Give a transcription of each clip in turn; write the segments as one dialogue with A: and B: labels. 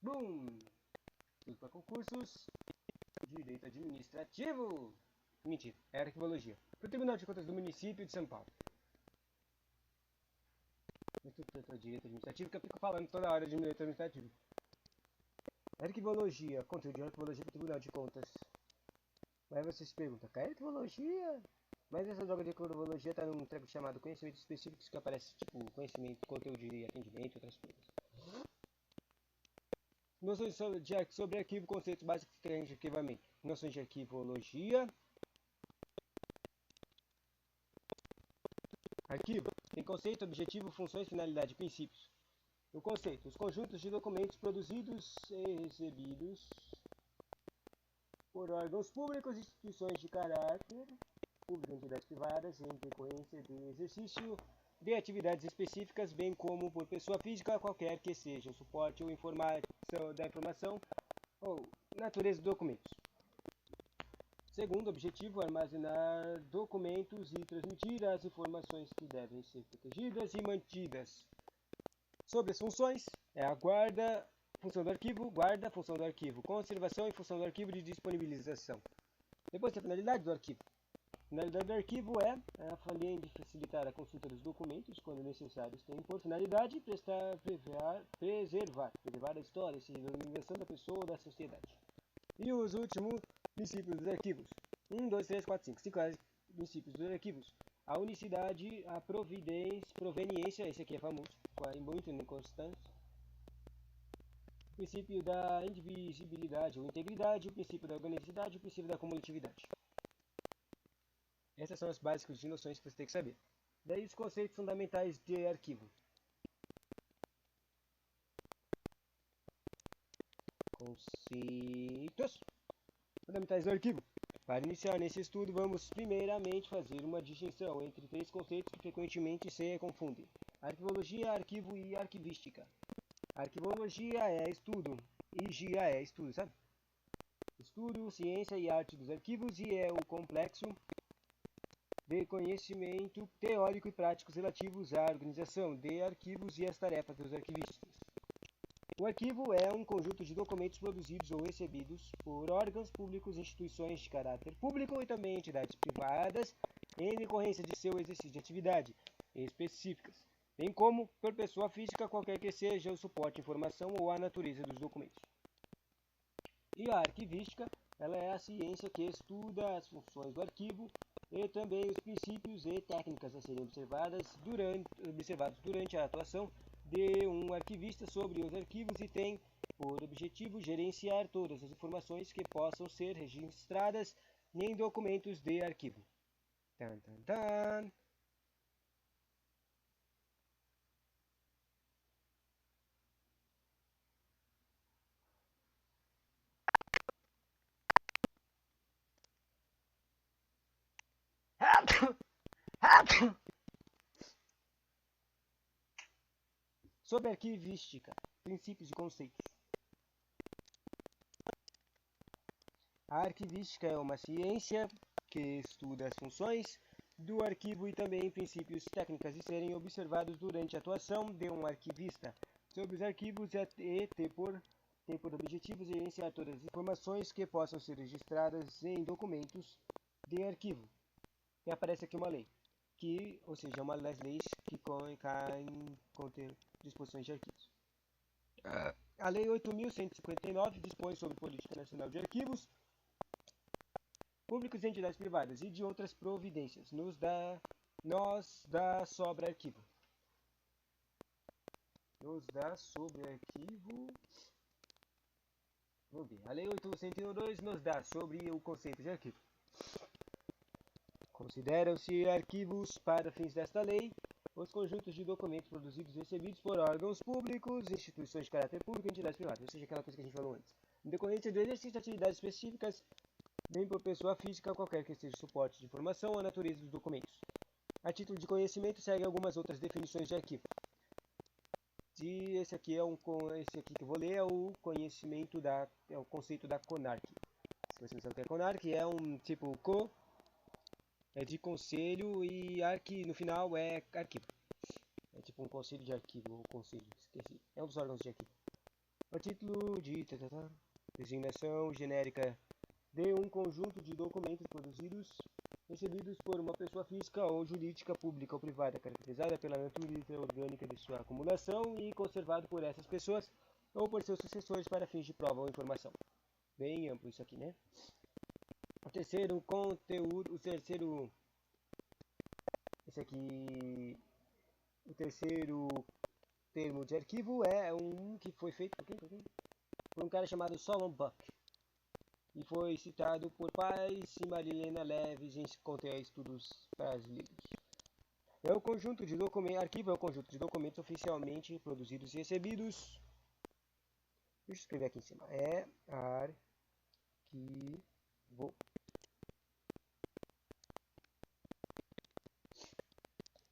A: Boom! Tudo para concursos. Direito administrativo. Mentira, é arquivologia. Para o Tribunal de Contas do Município de São Paulo. Direito administrativo, que eu fico falando toda hora de direito administrativo. Arquivologia, conteúdo de arquivologia para o Tribunal de Contas. Aí você se pergunta, cara, arquivologia? Mas essa droga de arquivologia está num treco chamado conhecimentos específicos, que aparece tipo conhecimento, conteúdo de atendimento e outras coisas. Noções sobre arquivo, conceitos básicos de arquivamento. Noções de arquivologia. Arquivo tem conceito, objetivo, funções, finalidade e princípios. O conceito: os conjuntos de documentos produzidos e recebidos por órgãos públicos e instituições de caráter público, entidades privadas, em decorrência do exercício de atividades específicas, bem como por pessoa física, qualquer que seja o suporte ou informação da informação ou natureza dos documentos. Segundo objetivo, armazenar documentos e transmitir as informações que devem ser protegidas e mantidas. Sobre as funções, é a guarda, função do arquivo, conservação e função do arquivo de disponibilização. Depois tem a finalidade do arquivo. A finalidade do arquivo é, além de facilitar a consulta dos documentos, quando necessários, tem por finalidade preservar a história e a organização da pessoa ou da sociedade. E os últimos princípios dos arquivos. 1, 2, 3, 4, 5. 5 princípios dos arquivos. A unicidade, a proveniência, esse aqui é famoso, muito inconstante. O princípio da indivisibilidade ou integridade, o princípio da organicidade, o princípio da cumulatividade. Essas são as básicas de noções que você tem que saber. Daí os conceitos fundamentais de arquivo. Conceitos fundamentais do arquivo. Para iniciar nesse estudo, vamos primeiramente fazer uma distinção entre três conceitos que frequentemente se confundem: arquivologia, arquivo e arquivística. Arquivologia é estudo, e GIA é estudo, sabe? Estudo, ciência e arte dos arquivos, e é o complexo de conhecimento teórico e práticos relativos à organização de arquivos e às tarefas dos arquivistas. O arquivo é um conjunto de documentos produzidos ou recebidos por órgãos públicos, instituições de caráter público e também entidades privadas em decorrência de seu exercício de atividade específicas, bem como por pessoa física, qualquer que seja o suporte, informação ou a natureza dos documentos. E a arquivística, ela é a ciência que estuda as funções do arquivo e também os princípios e técnicas a serem observados durante a atuação de um arquivista sobre os arquivos e tem por objetivo gerenciar todas as informações que possam ser registradas em documentos de arquivo. Tan, tan, tan. Sobre arquivística, princípios e conceitos. A arquivística é uma ciência que estuda as funções do arquivo e também princípios técnicas a serem observados durante a atuação de um arquivista sobre os arquivos e tem por objetivo gerenciar todas as informações que possam ser registradas em documentos de arquivo. E aparece aqui uma lei, ou seja, uma das leis que contém disposições de arquivos. A Lei 8.159 dispõe sobre Política Nacional de Arquivos Públicos e entidades privadas e de outras providências. Nos dá sobre arquivo. Vamos ver. A Lei 8.102 nos dá sobre o conceito de arquivo. Consideram-se arquivos, para fins desta lei, os conjuntos de documentos produzidos e recebidos por órgãos públicos, instituições de caráter público e entidades privadas, ou seja, aquela coisa que a gente falou antes, em decorrência do exercício de atividades específicas, bem por pessoa física, qualquer que seja o suporte de informação ou a natureza dos documentos. A título de conhecimento, segue algumas outras definições de arquivo. Esse aqui que eu vou ler é o conceito da CONARC. Se você não sabe o que é CONARC, é um tipo é de conselho e no final é arquivo. É tipo um conselho de arquivo, ou conselho, esqueci. É um dos órgãos de arquivo. A título de designação genérica de um conjunto de documentos produzidos, recebidos por uma pessoa física ou jurídica, pública ou privada, caracterizada pela natureza orgânica de sua acumulação e conservado por essas pessoas ou por seus sucessores para fins de prova ou informação. Bem amplo isso aqui, né? O terceiro conteúdo, o terceiro termo de arquivo é um que foi feito por um cara chamado Solon Buck e foi citado por Pais e Marilena Leves em Estudos Brasileiros. É o conjunto de documentos, arquivo é o conjunto de documentos oficialmente produzidos e recebidos. Deixa eu escrever aqui em cima. É arquivo.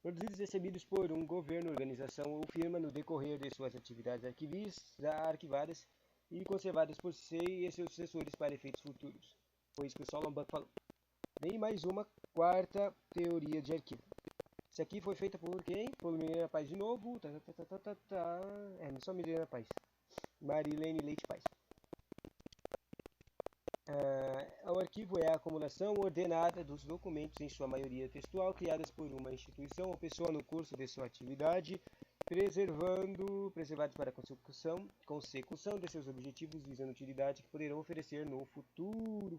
A: Produzidos e recebidos por um governo, organização ou firma no decorrer de suas atividades arquivadas e conservadas por si e seus sucessores para efeitos futuros. Foi isso que o Solon Buck falou. Vem mais uma quarta teoria de arquivo. Isso aqui foi feita por quem? Por Milena Paz de novo. Não só Milena Paz. Marilene Leite Paz. O arquivo é a acumulação ordenada dos documentos, em sua maioria textual, criadas por uma instituição ou pessoa no curso de sua atividade, preservados para a consecução de seus objetivos, visando utilidade que poderão oferecer no futuro.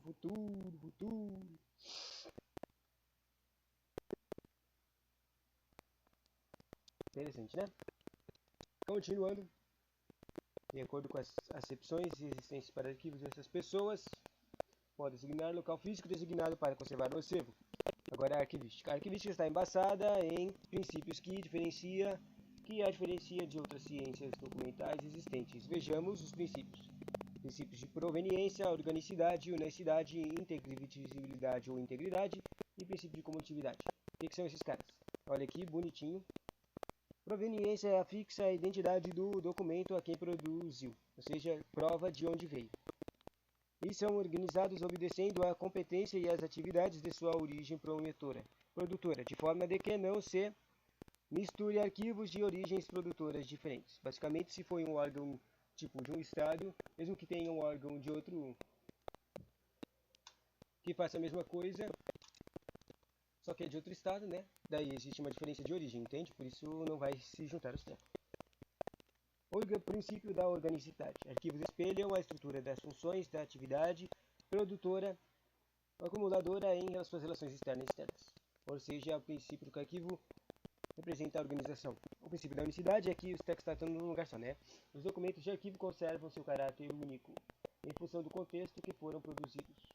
A: Interessante, né? Continuando, de acordo com as acepções e existências para arquivos dessas pessoas, pode designar local físico designado para conservar o acervo. Agora a arquivística. A arquivística está embasada em princípios que a diferencia de outras ciências documentais existentes. Vejamos os princípios. Princípios de proveniência, organicidade, honestidade, integridade ou integridade e princípio de comutatividade. O que são esses caras? Olha aqui, bonitinho. Proveniência é afixa a identidade do documento a quem produziu, ou seja, prova de onde veio. E são organizados obedecendo à competência e às atividades de sua origem produtora, de forma de que não se misture arquivos de origens produtoras diferentes. Basicamente, se for um órgão tipo de um estado, mesmo que tenha um órgão de outro que faça a mesma coisa, só que é de outro estado, né? Daí existe uma diferença de origem, entende? Por isso não vai se juntar os tempos. Princípio da organicidade. Arquivos espelham a estrutura das funções da atividade produtora acumuladora em suas relações externas e externas. Ou seja, o princípio do que o arquivo representa a organização. O princípio da unicidade é que os textos estão num lugar só, né? Os documentos de arquivo conservam seu caráter único, em função do contexto que foram produzidos.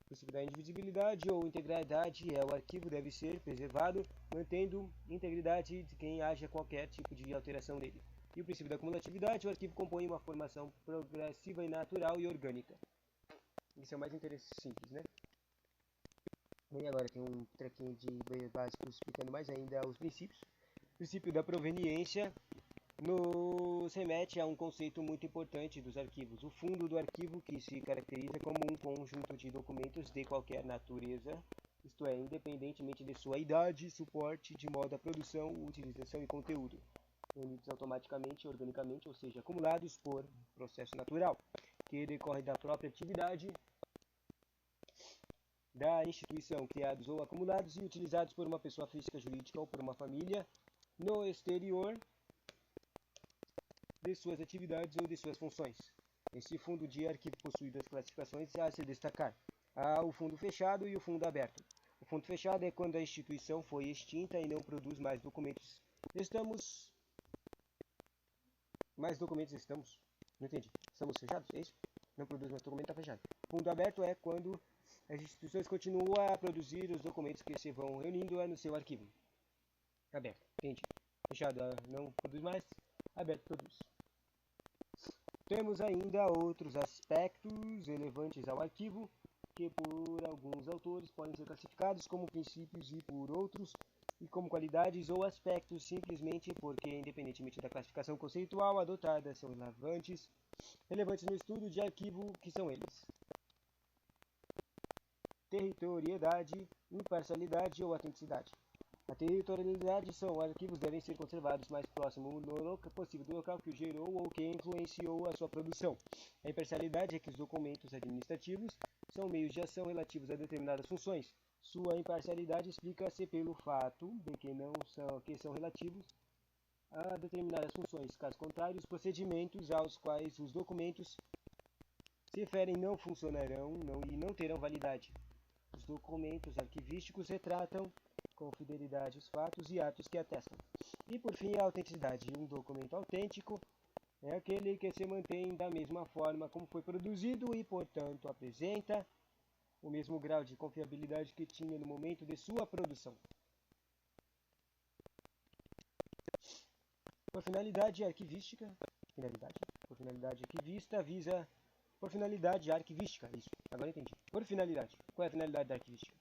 A: O princípio da indivisibilidade ou integridade é o arquivo deve ser preservado, mantendo integridade de quem haja qualquer tipo de alteração nele. E o princípio da cumulatividade, o arquivo compõe uma formação progressiva e natural e orgânica. Isso é o mais simples, né? E agora tem um trequinho de básico explicando mais ainda os princípios. O princípio da proveniência nos remete a um conceito muito importante dos arquivos. O fundo do arquivo, que se caracteriza como um conjunto de documentos de qualquer natureza, isto é, independentemente de sua idade, suporte, de modo a produção, utilização e conteúdo, unidos automaticamente e organicamente, ou seja, acumulados por processo natural, que decorre da própria atividade da instituição, criados ou acumulados e utilizados por uma pessoa física, jurídica ou por uma família no exterior de suas atividades ou de suas funções. Esse fundo de arquivo possui duas classificações a se destacar: o fundo fechado e o fundo aberto. O fundo fechado é quando a instituição foi extinta e não produz mais documentos. Não entendi. Estamos fechados? É isso? Não produz mais documento, está fechado. Fundo aberto é quando as instituições continuam a produzir os documentos que se vão reunindo no seu arquivo. Aberto, entendi. Fechado, não produz mais. Aberto, produz. Temos ainda outros aspectos relevantes ao arquivo, que por alguns autores podem ser classificados como princípios e por outros e como qualidades ou aspectos, simplesmente porque, independentemente da classificação conceitual adotada, são relevantes no estudo de arquivo, que são eles: territorialidade, imparcialidade ou autenticidade. A territorialidade são arquivos devem ser conservados mais próximo possível do local que o gerou ou que influenciou a sua produção. A imparcialidade é que os documentos administrativos são meios de ação relativos a determinadas funções. Sua imparcialidade explica-se pelo fato de que são relativos a determinadas funções. Caso contrário, os procedimentos aos quais os documentos se referem não funcionarão e não terão validade. Os documentos arquivísticos retratam com fidelidade os fatos e atos que atestam. E por fim, a autenticidade. Um documento autêntico é aquele que se mantém da mesma forma como foi produzido e, portanto, apresenta o mesmo grau de confiabilidade que tinha no momento de sua produção. Por finalidade arquivística, por finalidade arquivística, isso, agora entendi. Por finalidade, qual é a finalidade da arquivística?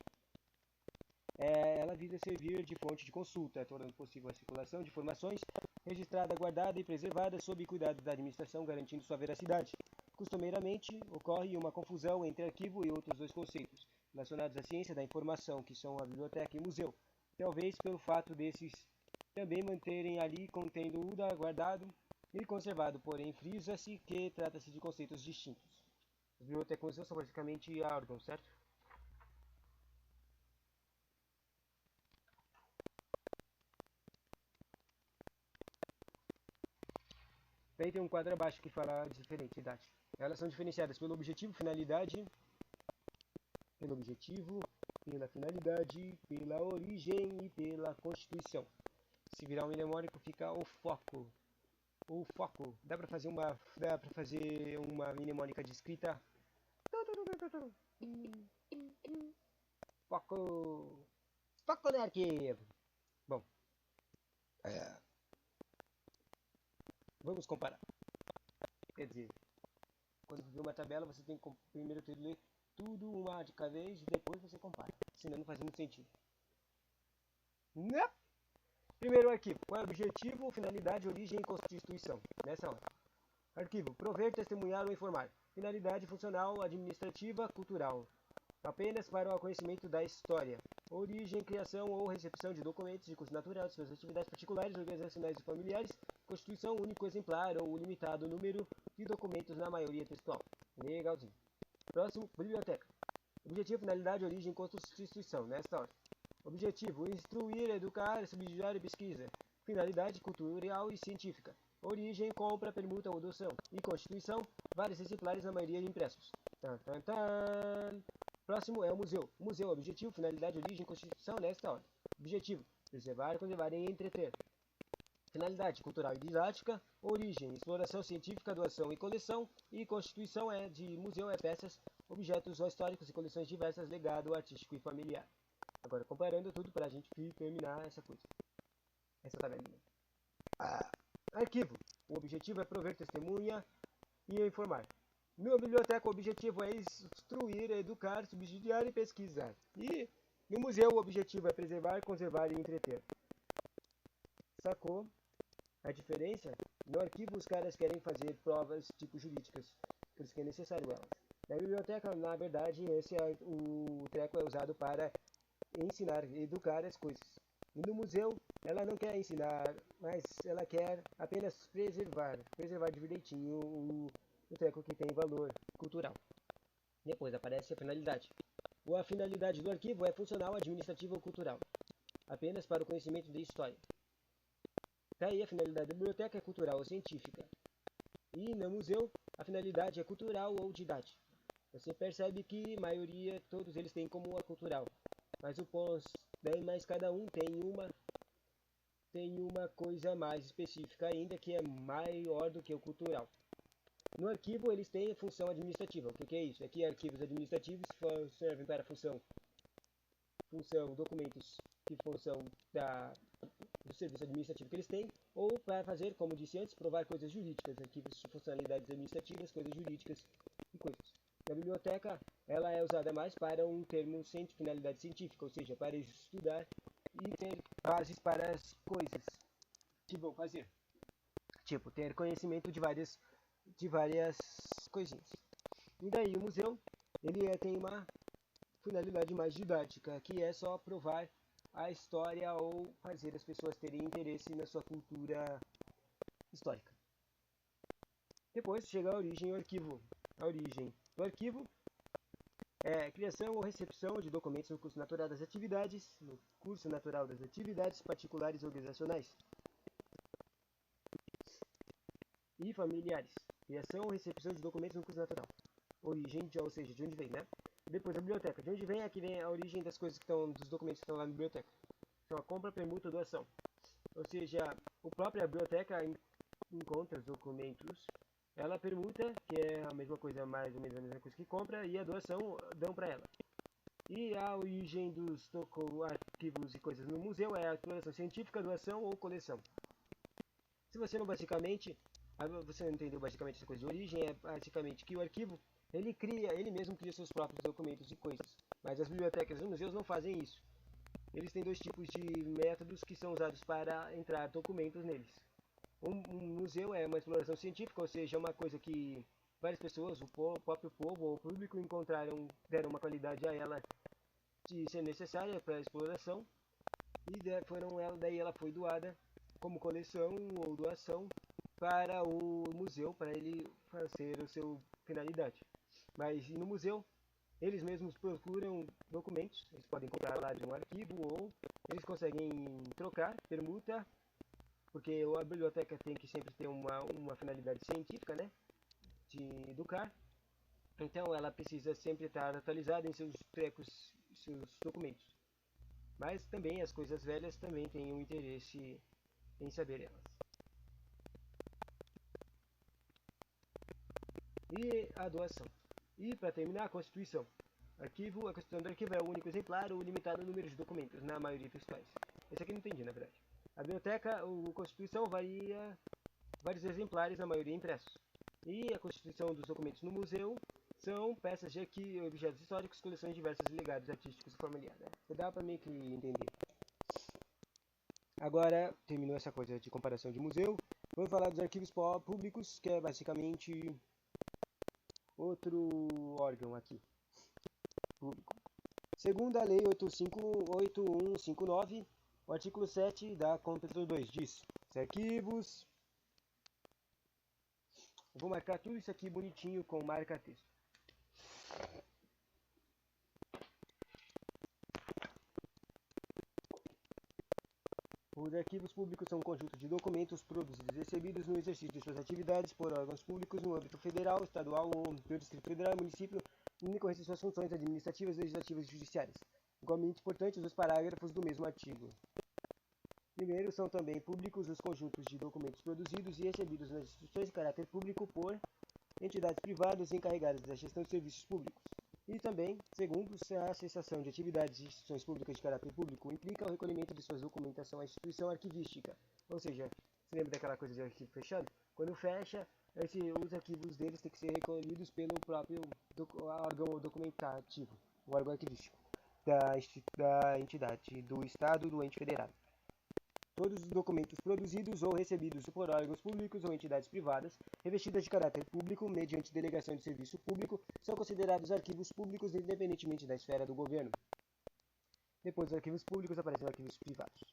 A: Ela visa servir de fonte de consulta, tornando possível a circulação de informações registrada, guardada e preservada sob cuidado da administração, garantindo sua veracidade. Costumeiramente, ocorre uma confusão entre arquivo e outros dois conceitos, relacionados à ciência da informação, que são a biblioteca e o museu, talvez pelo fato desses também manterem ali contendo o guardado e conservado, porém frisa-se que trata-se de conceitos distintos. As bibliotecas e museus são basicamente órgãos, certo? Daí tem um quadro abaixo que fala de diferentidade. Elas são diferenciadas pelo objetivo, pela finalidade, pela origem e pela constituição. Se virar um mnemônico fica o foco. O foco. Dá pra fazer uma mnemônica de escrita. Foco. Foco no arquivo. Bom. Vamos comparar. Quer dizer, quando vê uma tabela, você tem que primeiro ler tudo uma de cada vez e depois você compara. Senão não faz muito sentido. Não. Primeiro arquivo. Qual é o objetivo, finalidade, origem e constituição? Nessa hora. Arquivo. Prover, testemunhar ou informar. Finalidade funcional, administrativa, cultural. Apenas para o conhecimento da história. Origem, criação ou recepção de documentos de curso natural de suas atividades particulares, organizacionais e familiares. Constituição, único exemplar ou limitado número de documentos na maioria textual. Legalzinho. Próximo, biblioteca. Objetivo, finalidade, origem e constituição. Nesta hora. Objetivo, instruir, educar, subsidiar e pesquisa. Finalidade, cultural e científica. Origem, compra, permuta ou adoção. E constituição, vários exemplares na maioria impressos. Próximo é o museu. Museu, objetivo, finalidade, origem e constituição nesta ordem. Objetivo, preservar, conservar e entreter. Finalidade, cultural e didática. Origem, exploração científica, doação e coleção. E constituição de museu é peças, objetos históricos e coleções diversas, legado artístico e familiar. Agora, comparando tudo para a gente terminar essa coisa. Essa tabelinha. Arquivo. O objetivo é prover testemunha e informar. Na biblioteca, o objetivo é instruir, educar, subsidiar e pesquisar. E no museu, o objetivo é preservar, conservar e entreter. Sacou a diferença? No arquivo, os caras querem fazer provas tipo jurídicas, por isso que é necessário elas. Na biblioteca, na verdade, o treco é usado para ensinar, educar as coisas. E no museu, ela não quer ensinar, mas ela quer apenas preservar direitinho o treco que tem valor cultural. Depois aparece a finalidade. A finalidade do arquivo é funcional, administrativa ou cultural, apenas para o conhecimento da história. Daí a finalidade da biblioteca é cultural ou científica. E no museu, a finalidade é cultural ou didática. Você percebe que a maioria, todos eles têm como a cultural. Mas cada um tem uma coisa mais específica ainda que é maior do que o cultural. No arquivo eles têm a função administrativa. O que é isso? Aqui arquivos administrativos servem para função documentos que função do serviço administrativo que eles têm, ou para fazer, como disse antes, provar coisas jurídicas, arquivos de funcionalidades administrativas, coisas jurídicas e coisas. Na biblioteca, ela é usada mais para um termo sem finalidade científica, ou seja, para estudar e ter bases para as coisas que vão fazer. Tipo, ter conhecimento de várias coisinhas. E daí o museu, ele tem uma finalidade mais didática, que é só provar a história ou fazer as pessoas terem interesse na sua cultura histórica. Depois chega a origem e o arquivo. A origem do arquivo é criação ou recepção de documentos no curso natural das atividades particulares organizacionais e familiares. Criação ou recepção de documentos no curso natural. Origem, ou seja, de onde vem, né? Depois a biblioteca. De onde vem? Aqui vem a origem das coisas que estão, dos documentos que estão lá na biblioteca. Então a compra, permuta, doação. Ou seja, a própria biblioteca encontra os documentos, ela permuta, que é a mesma coisa, mais ou menos a mesma coisa que compra, e a doação dão para ela. E a origem dos arquivos e coisas no museu é a exploração científica, doação ou coleção. Se você não entendeu basicamente essa coisa de origem, é basicamente que o arquivo ele mesmo cria seus próprios documentos e coisas. Mas as bibliotecas e os museus não fazem isso. Eles têm dois tipos de métodos que são usados para entrar documentos neles. Um museu é uma exploração científica, ou seja, uma coisa que várias pessoas, o próprio povo ou o público deram uma qualidade a ela de ser necessária para a exploração, e daí ela foi doada como coleção ou doação para o museu, para ele fazer a sua finalidade. Mas no museu, eles mesmos procuram documentos, eles podem encontrar lá de um arquivo ou eles conseguem trocar, permuta, porque a biblioteca tem que sempre ter uma finalidade científica, né, de educar. Então ela precisa sempre estar atualizada em seus seus documentos. Mas também as coisas velhas também têm um interesse em saber elas. E a doação. E para terminar, a Constituição. A Constituição do arquivo é o único exemplar ou limitado número de documentos, na maioria dos textuais. Esse aqui não entendi, na verdade. A biblioteca, a Constituição varia vários exemplares, na maioria impressos. E a Constituição dos documentos no museu são peças de objetos históricos, coleções diversas de legados artísticos e familiares. Né? Dá para meio que entender. Agora, terminou essa coisa de comparação de museu. Vamos falar dos arquivos públicos, que é basicamente outro órgão aqui, público. Segundo a Lei 8159, o artigo 7 da Constituição 2 diz: os arquivos. Eu vou marcar tudo isso aqui bonitinho com marca-texto. Os arquivos públicos são um conjunto de documentos produzidos e recebidos no exercício de suas atividades por órgãos públicos no âmbito federal, estadual ou do Distrito Federal, município, em decorrência de suas funções administrativas, legislativas e judiciárias. Igualmente importantes os parágrafos do mesmo artigo. Primeiro, são também públicos os conjuntos de documentos produzidos e recebidos nas instituições de caráter público por entidades privadas encarregadas da gestão de serviços públicos. E também, segundo, a cessação de atividades de instituições públicas de caráter público implica o recolhimento de suas documentação à instituição arquivística. Ou seja, você lembra daquela coisa de arquivo fechado? Quando fecha, os arquivos deles têm que ser recolhidos pelo próprio órgão documentativo, o órgão arquivístico da entidade, do Estado, do ente federado. Todos os documentos produzidos ou recebidos por órgãos públicos ou entidades privadas, revestidas de caráter público, mediante delegação de serviço público, são considerados arquivos públicos independentemente da esfera do governo. Depois dos arquivos públicos aparecem arquivos privados,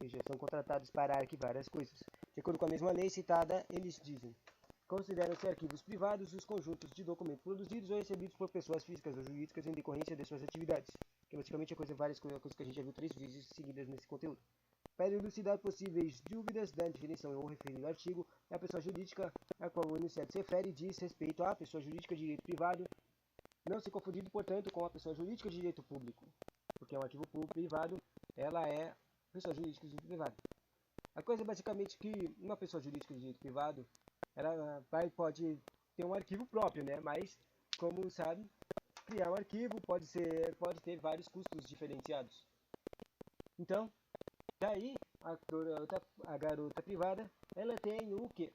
A: ou seja, são contratados para arquivar as coisas. De acordo com a mesma lei citada, eles dizem: consideram-se arquivos privados os conjuntos de documentos produzidos ou recebidos por pessoas físicas ou jurídicas em decorrência de suas atividades. Que basicamente é várias coisas que a gente já viu 3 vezes seguidas nesse conteúdo. Para elucidar possíveis dúvidas da definição ou referido artigo, a pessoa jurídica a qual o enunciado se refere diz respeito à pessoa jurídica de direito privado, não se confundindo, portanto, com a pessoa jurídica de direito público, porque é um arquivo privado, ela é pessoa jurídica de direito privado. A coisa é basicamente que uma pessoa jurídica de direito privado, ela pode ter um arquivo próprio, né? Mas, como sabe, criar um arquivo pode ter vários custos diferenciados. Então, daí, a garota privada, ela tem o quê?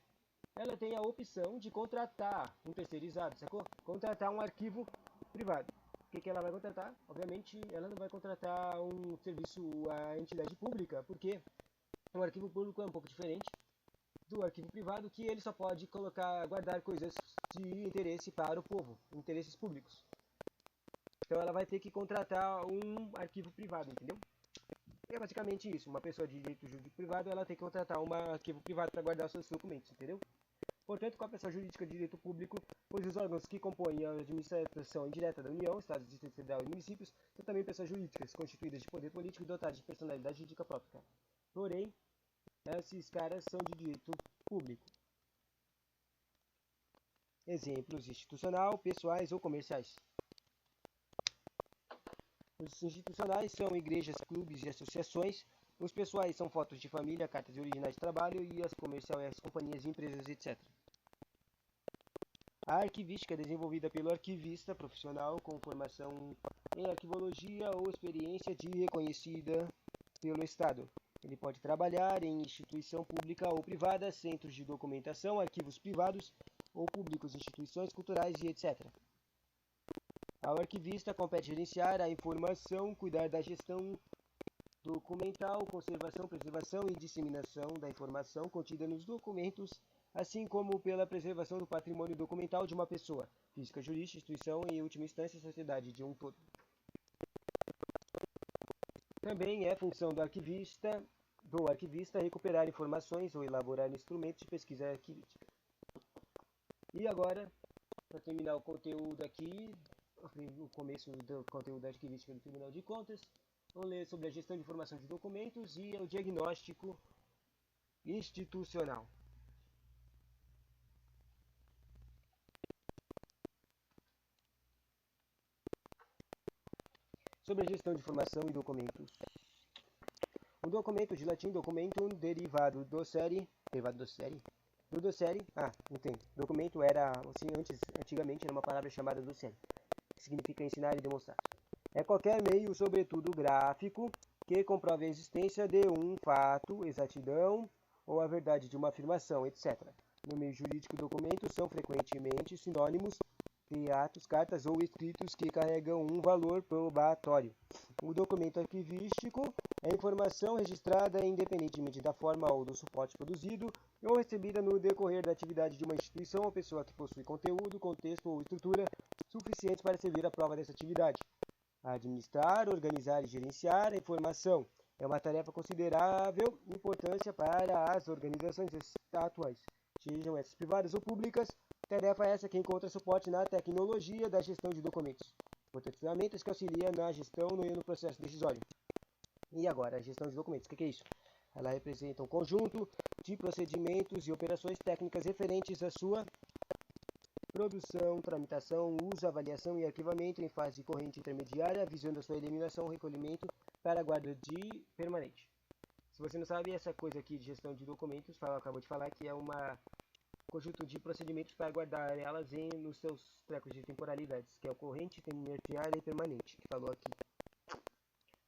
A: Ela tem a opção de contratar um terceirizado, sacou? Contratar um arquivo privado. O que ela vai contratar? Obviamente, ela não vai contratar um serviço à entidade pública, porque o arquivo público é um pouco diferente do arquivo privado, que ele só pode guardar coisas de interesse para o povo, interesses públicos. Então ela vai ter que contratar um arquivo privado, entendeu? É basicamente isso. Uma pessoa de direito jurídico privado, ela tem que contratar um arquivo privado para guardar os seus documentos, entendeu? Portanto, com a pessoa jurídica de direito público, pois os órgãos que compõem a administração indireta da União, Estados, Distrito Federal e municípios, são também pessoas jurídicas, constituídas de poder político e dotadas de personalidade jurídica própria. Porém, esses caras são de direito público. Exemplos: institucional, pessoais ou comerciais. Os institucionais são igrejas, clubes e associações. Os pessoais são fotos de família, cartas originais de trabalho, e as comerciais, companhias, empresas, etc. A arquivística é desenvolvida pelo arquivista profissional com formação em arquivologia ou experiência reconhecida pelo Estado. Ele pode trabalhar em instituição pública ou privada, centros de documentação, arquivos privados ou públicos, instituições culturais e etc. Ao arquivista compete gerenciar a informação, cuidar da gestão documental, conservação, preservação e disseminação da informação contida nos documentos, assim como pela preservação do patrimônio documental de uma pessoa, física, jurídica, instituição e, em última instância, sociedade de um todo. Também é função do arquivista recuperar informações ou elaborar instrumentos de pesquisa arquivística. E agora, para terminar o conteúdo aqui, o começo do conteúdo da arquivística do Tribunal de Contas, vamos ler sobre a gestão de informação de documentos e o diagnóstico institucional. Sobre a gestão de informação e documentos. O documento, de latim documentum, derivado do docere, entendo. Documento era, assim, antigamente era uma palavra chamada docere, que significa ensinar e demonstrar. É qualquer meio, sobretudo gráfico, que comprove a existência de um fato, exatidão ou a verdade de uma afirmação, etc. No meio jurídico, documentos são frequentemente sinônimos de atos, cartas ou escritos que carregam um valor probatório. O documento arquivístico é informação registrada independentemente da forma ou do suporte produzido ou recebida no decorrer da atividade de uma instituição ou pessoa que possui conteúdo, contexto ou estrutura suficientes para servir à prova dessa atividade. Administrar, organizar e gerenciar a informação é uma tarefa de considerável importância para as organizações atuais, sejam essas privadas ou públicas. Tarefa essa que encontra suporte na tecnologia da gestão de documentos, portanto, ferramentas que auxiliam na gestão e no processo decisório. E agora, a gestão de documentos, o que é isso? Ela representa um conjunto de procedimentos e operações técnicas referentes à sua produção, tramitação, uso, avaliação e arquivamento em fase corrente intermediária, visando a sua eliminação ou recolhimento para a guarda de permanente. Se você não sabe, essa coisa aqui de gestão de documentos, acabou de falar que é uma conjunto de procedimentos para guardar elas nos seus trecos de temporalidades, que é o corrente, intermediária e permanente, que falou aqui.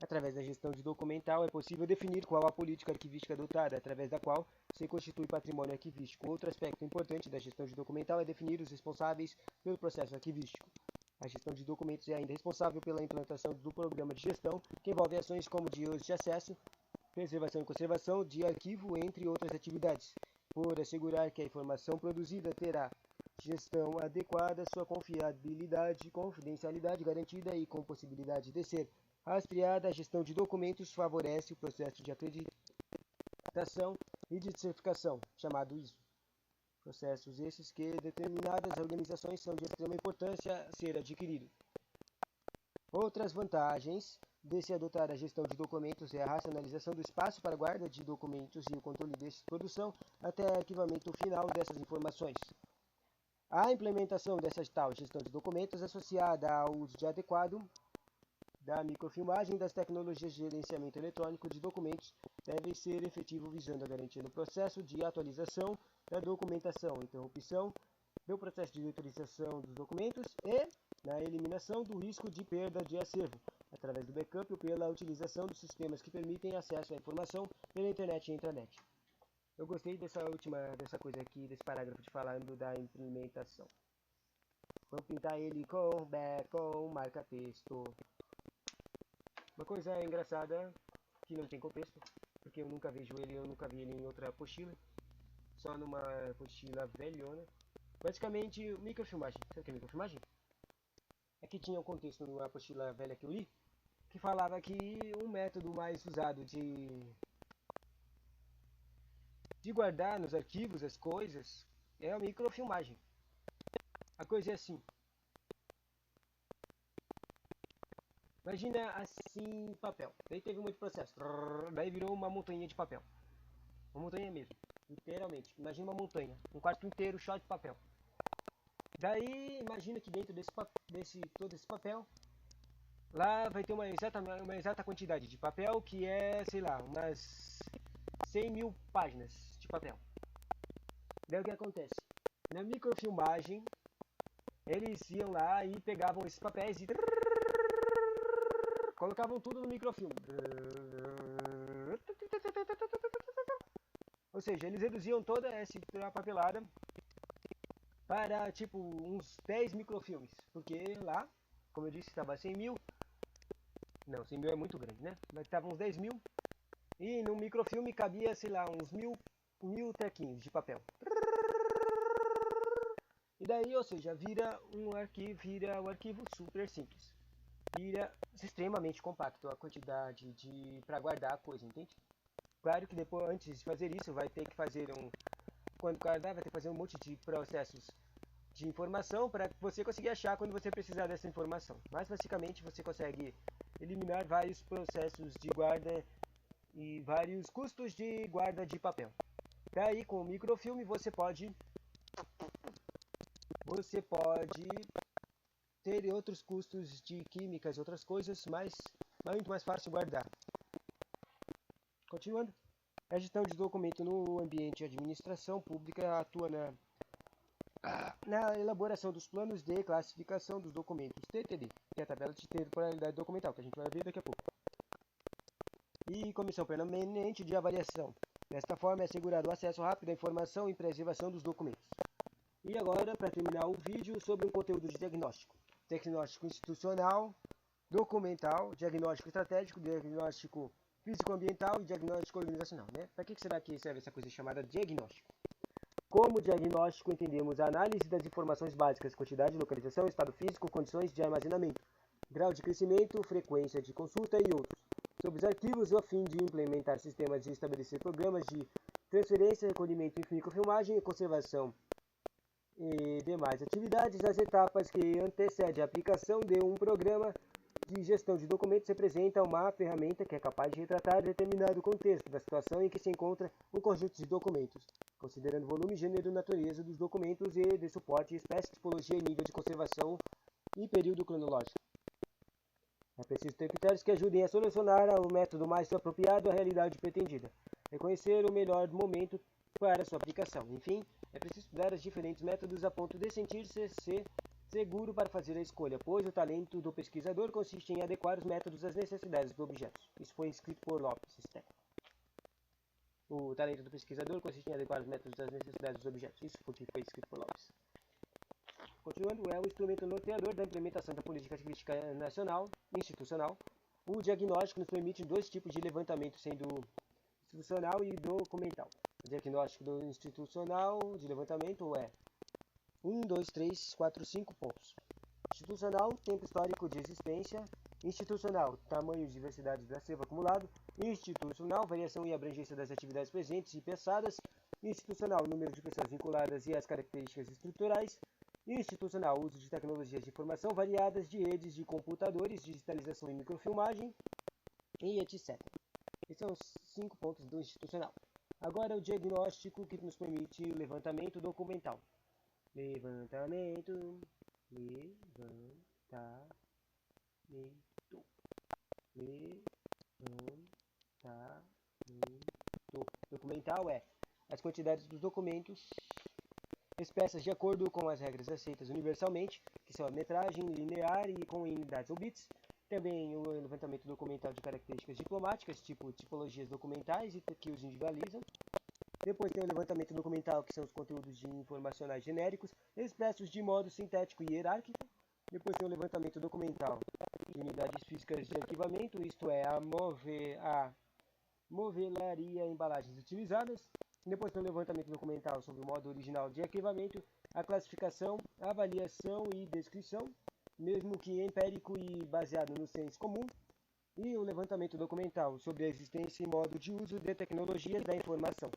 A: Através da gestão de documental, é possível definir qual a política arquivística adotada, através da qual se constitui patrimônio arquivístico. Outro aspecto importante da gestão de documental é definir os responsáveis pelo processo arquivístico. A gestão de documentos é ainda responsável pela implantação do programa de gestão, que envolve ações como de uso de acesso, preservação e conservação de arquivo, entre outras atividades, por assegurar que a informação produzida terá gestão adequada, sua confiabilidade, confidencialidade garantida e com possibilidade de ser rastreada. A gestão de documentos favorece o processo de acreditação e de certificação, chamado ISO. Processos esses que determinadas organizações são de extrema importância a ser adquirido. Outras vantagens de se adotar a gestão de documentos é a racionalização do espaço para guarda de documentos e o controle de produção até arquivamento final dessas informações. A implementação dessa tal gestão de documentos associada ao uso adequado da microfilmagem das tecnologias de gerenciamento eletrônico de documentos deve ser efetivo, visando a garantia no processo de atualização da documentação, interrupção do processo de atualização dos documentos e na eliminação do risco de perda de acervo, através do backup ou pela utilização dos sistemas que permitem acesso à informação pela internet e intranet. Eu gostei dessa coisa aqui, desse parágrafo de falando da implementação. Vamos pintar ele com marca-texto. Uma coisa engraçada, que não tem contexto, porque eu nunca vi ele em outra apostila, só numa apostila velhona. Basicamente, microfilmagem. Sabe o que é microfilmagem? É que tinha um contexto numa apostila velha que eu li, que falava que um método mais usado de guardar nos arquivos as coisas é a microfilmagem. A coisa é assim. Imagina assim papel. Daí teve muito processo. Daí virou uma montanha de papel. Uma montanha mesmo. Literalmente. Imagina uma montanha. Um quarto inteiro só de papel. Daí imagina que dentro todo esse papel, lá vai ter uma exata quantidade de papel que é, sei lá, umas 100 mil páginas de papel. Daí o que acontece? Na microfilmagem, eles iam lá e pegavam esses papéis e colocavam tudo no microfilme. Ou seja, eles reduziam toda essa papelada para tipo uns 10 microfilmes. Porque lá, como eu disse, estava 100 mil. Não, 100 mil é muito grande, né? Mas estava uns 10 mil. E no microfilme cabia, sei lá, uns mil trequinhos de papel. E daí, ou seja, vira um arquivo super simples. Vira extremamente compacto a quantidade para guardar a coisa, entende? Claro que depois, antes de fazer isso, vai ter que fazer quando guardar, vai ter que fazer um monte de processos de informação para você conseguir achar quando você precisar dessa informação. Mas basicamente você consegue eliminar vários processos de guarda e vários custos de guarda de papel. Daí com o microfilme você pode ter outros custos de químicas e outras coisas, mas é muito mais fácil guardar. Continuando, a gestão de documento no ambiente de administração pública atua na elaboração dos planos de classificação dos documentos TTD, que é a tabela de temporalidade documental, que a gente vai ver daqui a pouco, e comissão permanente de avaliação. Desta forma, é assegurado o acesso rápido à informação e preservação dos documentos. E agora, para terminar o vídeo, sobre um conteúdo de diagnóstico. Diagnóstico institucional, documental, diagnóstico estratégico, diagnóstico físico-ambiental e diagnóstico organizacional. Né? Para que será que serve essa coisa chamada diagnóstico? Como diagnóstico, entendemos a análise das informações básicas, quantidade, localização, estado físico, condições de armazenamento, grau de crescimento, frequência de consulta e outros, sobre os arquivos a fim de implementar sistemas de estabelecer programas de transferência, recolhimento e microfilmagem e conservação e demais atividades. As etapas que antecedem a aplicação de um programa de gestão de documentos representa uma ferramenta que é capaz de retratar determinado contexto da situação em que se encontra um conjunto de documentos, considerando volume, gênero, natureza dos documentos e de suporte, espécie, tipologia, nível de conservação e período cronológico. É preciso ter critérios que ajudem a solucionar o método mais apropriado à realidade pretendida, reconhecer o melhor momento para sua aplicação. Enfim, é preciso estudar os diferentes métodos a ponto de sentir-se seguro para fazer a escolha, pois o talento do pesquisador consiste em adequar os métodos às necessidades dos objetos. Isso foi escrito por Lopes. O talento do pesquisador consiste em adequar os métodos às necessidades dos objetos. Isso foi escrito por Lopes. Continuando, é o instrumento norteador da implementação da política arquivística nacional e institucional. O diagnóstico nos permite dois tipos de levantamento, sendo institucional e documental. O diagnóstico do institucional de levantamento é 1, 2, 3, 4, 5 pontos. Institucional, tempo histórico de existência. Institucional, tamanho e diversidade do acervo acumulado. Institucional, variação e abrangência das atividades presentes e pensadas. Institucional, número de pessoas vinculadas e as características estruturais. Institucional, uso de tecnologias de informação variadas, de redes de computadores, digitalização e microfilmagem, e etc. Esses são os 5 pontos do institucional. Agora o diagnóstico, que nos permite o levantamento documental. Levantamento. Documental é as quantidades dos documentos expressas de acordo com as regras aceitas universalmente, que são a metragem linear e com unidades ou bits. Também o levantamento documental de características diplomáticas, tipo tipologias documentais e que os individualizam. Depois tem o levantamento documental, que são os conteúdos informacionais genéricos, expressos de modo sintético e hierárquico. Depois tem o levantamento documental de unidades físicas de arquivamento, isto é, a movelaria e embalagens utilizadas. Depois tem o levantamento documental sobre o modo original de arquivamento, a classificação, avaliação e descrição, mesmo que empírico e baseado no senso comum. E o levantamento documental sobre a existência e modo de uso de tecnologias da informação.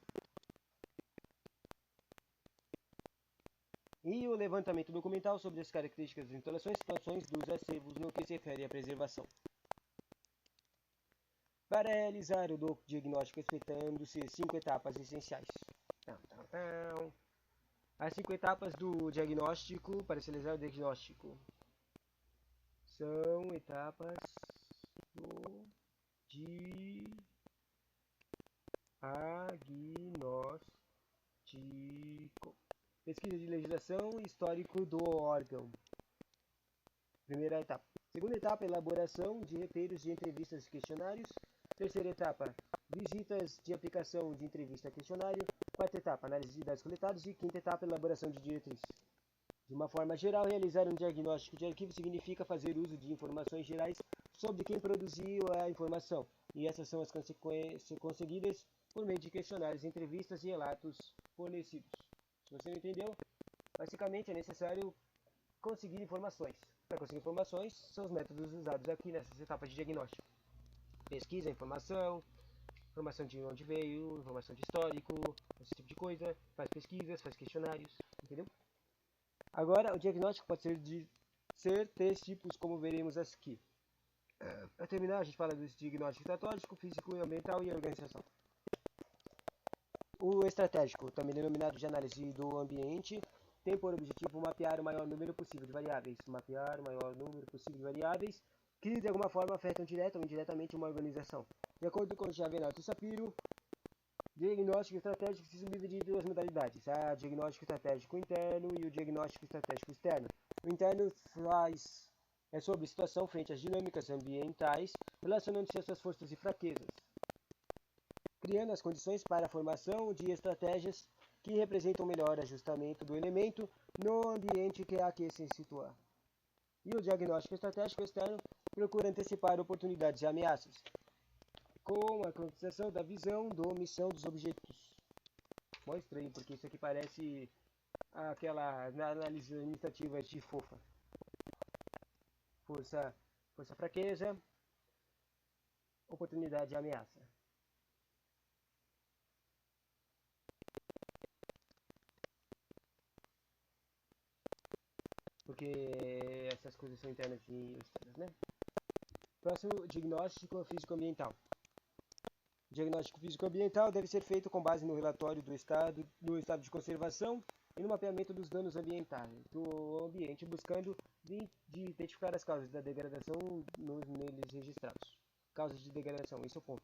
A: E o levantamento documental sobre as características, instalações e situações dos acervos no que se refere à preservação. Para realizar o diagnóstico, respeitando-se 5 etapas essenciais. As 5 etapas do diagnóstico, para se realizar o diagnóstico, são etapas do diagnóstico. Pesquisa de legislação e histórico do órgão. Primeira etapa. Segunda etapa, elaboração de roteiros de entrevistas e questionários. Terceira etapa, visitas de aplicação de entrevista a questionário. Quarta etapa, análise de dados coletados. E quinta etapa, elaboração de diretrizes. De uma forma geral, realizar um diagnóstico de arquivo significa fazer uso de informações gerais sobre quem produziu a informação, e essas são as consequências conseguidas por meio de questionários, entrevistas e relatos fornecidos. Se você não entendeu, basicamente é necessário conseguir informações. Para conseguir informações, são os métodos usados aqui nessas etapas de diagnóstico. Pesquisa, informação de onde veio, informação de histórico, esse tipo de coisa, faz pesquisas, faz questionários, entendeu? Agora, o diagnóstico pode ser três tipos, como veremos aqui. Para terminar, a gente fala do diagnóstico estratégico, físico, ambiental e organização. O estratégico, também denominado de análise do ambiente, tem por objetivo mapear o maior número possível de variáveis. Que de alguma forma afetam direta ou indiretamente uma organização. De acordo com Javenato Sapiro, diagnóstico estratégico se subdivide em duas modalidades: o diagnóstico estratégico interno e o diagnóstico estratégico externo. O interno é sobre a situação frente às dinâmicas ambientais, relacionando-se às suas forças e fraquezas, criando as condições para a formação de estratégias que representam o melhor ajustamento do elemento no ambiente que a que se situa. E o diagnóstico estratégico externo procura antecipar oportunidades e ameaças, com a concretização da visão, missão dos objetos. Mó estranho, porque isso aqui parece aquela análise administrativa de fofa. Força, fraqueza, oportunidade e ameaça. Porque essas coisas são internas e externas, né? Próximo, diagnóstico físico-ambiental. O diagnóstico físico-ambiental deve ser feito com base no relatório do estado de conservação e no mapeamento dos danos ambientais do ambiente, buscando de identificar as causas da degradação neles registrados. Causas de degradação, esse é o ponto.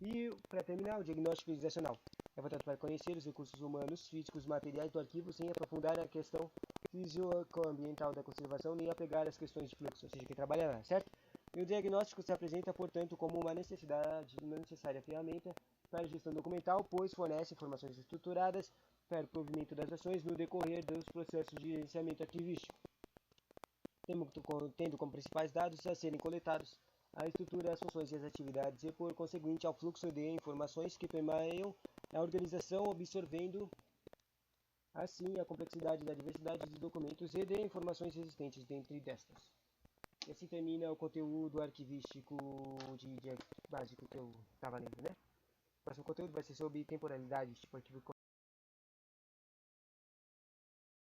A: E, para terminar, o diagnóstico organizacional é voltado para conhecer os recursos humanos, físicos, materiais do arquivo, sem aprofundar a questão físico-ambiental da conservação, nem apegar às questões de fluxo, ou seja, quem trabalha lá, certo? E o diagnóstico se apresenta, portanto, como uma necessária ferramenta para a gestão documental, pois fornece informações estruturadas para o provimento das ações no decorrer dos processos de gerenciamento arquivístico, tendo como principais dados a serem coletados a estrutura, as funções e as atividades, e por conseguinte ao fluxo de informações que permeiam a organização, absorvendo assim a complexidade da diversidade de documentos e de informações existentes dentro destas. E assim termina o conteúdo arquivístico básico que eu estava lendo, né? O próximo conteúdo vai ser sobre temporalidade, tipo arquivo